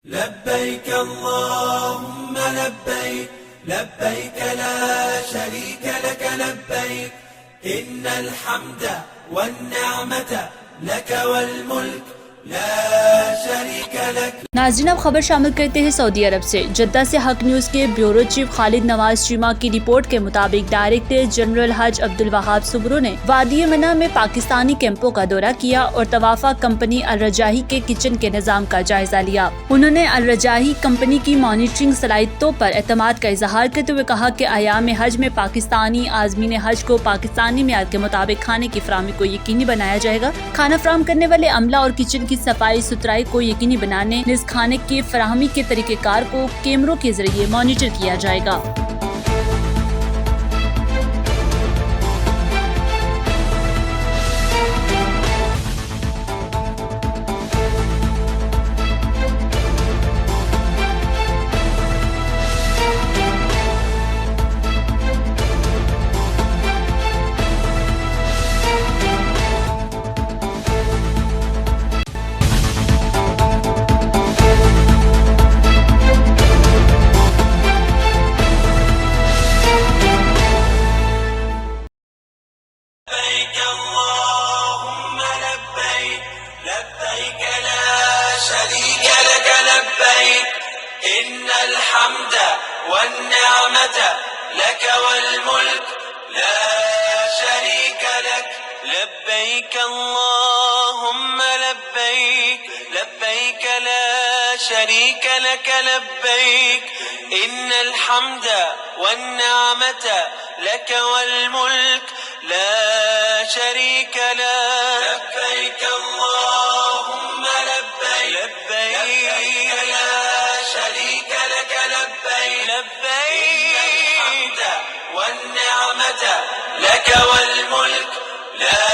لبيك اللهم لبيك لبيك لا شريك لك لبيك إن الحمد والنعمة لك والملك لا शरीक लक। नाज़रीन, अब खबर शामिल करते हैं सऊदी अरब से। जद्दा से हक न्यूज़ के ब्यूरो चीफ खालिद नवाज चीमा की रिपोर्ट के मुताबिक डायरेक्टर जनरल हज अब्दुल वहाब सुब्रो ने वादी मना में पाकिस्तानी कैंपों का दौरा किया और तवाफा कंपनी अल रजाही के किचन के निज़ाम का जायजा लिया। उन्होंने अल रजाही कंपनी की मॉनिटरिंग सलाहियतों पर एतमाद का इजहार करते हुए कहा कि अयाम हज में पाकिस्तानी आज़मीन हज को पाकिस्तानी मियार के मुताबिक खाने की फराहमी को यकीनी बनाया जाएगा। खाना फराहम करने वाले अमला और किचन की सफाई सुथराई को यकीनी बनाने निज खाने की फराहमी के तरीक़ेकार को कैमरों के जरिए मॉनिटर किया जाएगा। لبيك اللهم لبيك لبيك لا شريك لك لبيك إن الحمد والنعمة لك والملك لا شريك لك لبيك اللهم لبيك لبيك لا شريك لك لبيك إن الحمد والنعمة لك والملك لا شريك له لبيك اللهم لبيك لبيك لا شريك لك لبيك لبيك الحمد والنعمة لك والملك لا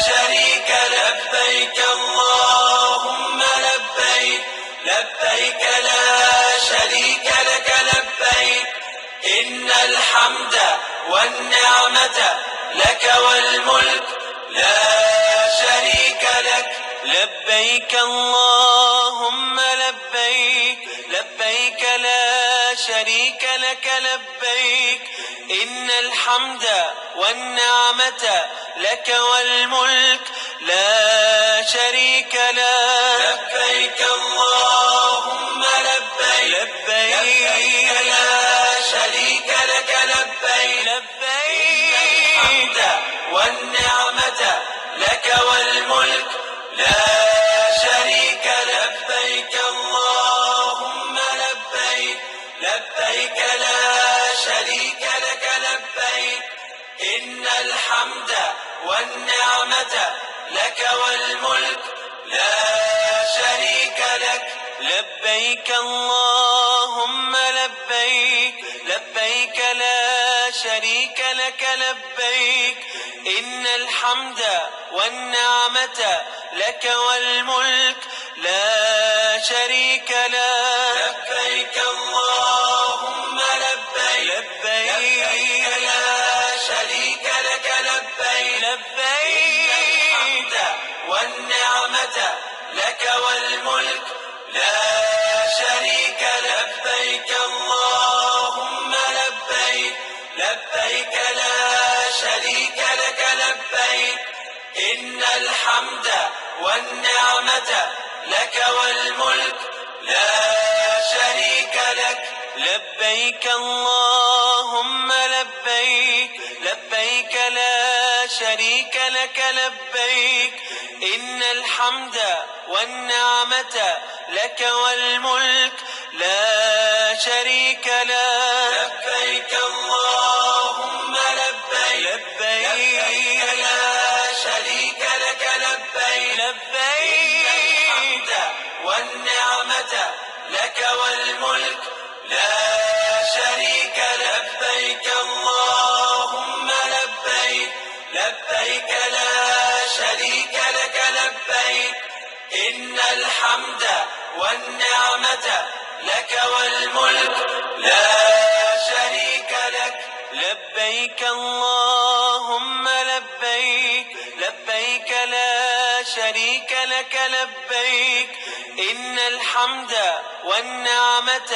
شريك لبيك اللهم لبيك لبيك لا شريك لك لبيك إن الحمد والنعمة لك والملك لا شريك لك لبيك اللهم لبيك لبيك لا شريك لك لبيك إن الحمد والنعمة لك والملك لا شريك له لبيك اللهم لبيك لبيك لا شريك لك لبيك لبيك الحمد والنعمة لك والملك لا شريك لبيك اللهم لبيك لبيك لا شريك لك لبيك إن الحمد والنعمة لك والملك لا شريك لك لبيك اللهم لبيك لبيك لا شريك لك لبيك إن الحمد والنعمة لك والملك لا شريك له لبيك اللهم لبيك لبيك لا شريك لك لبيك لبيك الحمد والنعمة لك والملك لا شريك لبيك اللهم لبيك لبيك لا شريك لك لبيك إن الحمد والنعمة لك والملك لا شريك لك لبيك اللهم لبيك لبيك لا شريك لك لبيك إن الحمد والنعمة لك والملك لا شريك له لبيك اللهم لبيك لبيك لا شريك لك لبيك لبيك الحمد والنعمة لك والملك لا شريك لبيك اللهم لبيك لبيك لا شريك لك لبيك إن الحمد والنعمة لك والملك لا شريك لك لبيك اللهم لبيك لبيك لا شريك لك لبيك إن الحمد والنعمة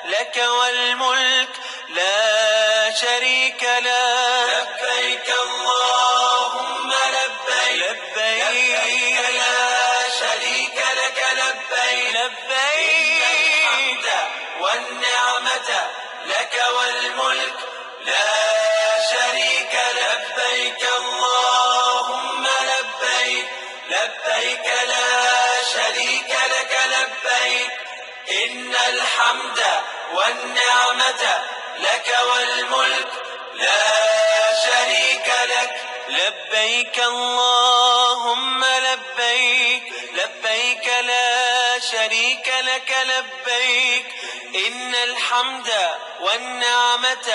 لك والملك لا شريك لك لبيك اللهم لبيك لبيك لا شريك لك لبيك لبيك الحمد والنعمة لك والملك لا شريك لبيك اللهم لبيك لبيك لا شريك لك لبيك إن الحمد والنعمة لك والملك لا شريك لك لبيك اللهم لبيك لبيك لا شريك لك لبيك إن الحمد والنعمة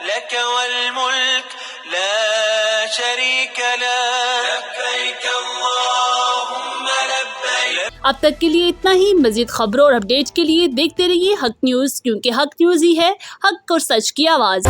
لك والملك لا شريك لك لبيك اللهم لبيك। अब तक के लिए इतना ही। मजीद खबरों और अपडेट के लिए देखते रहिए हक न्यूज़, क्योंकि हक न्यूज़ ही है हक और सच की आवाज़।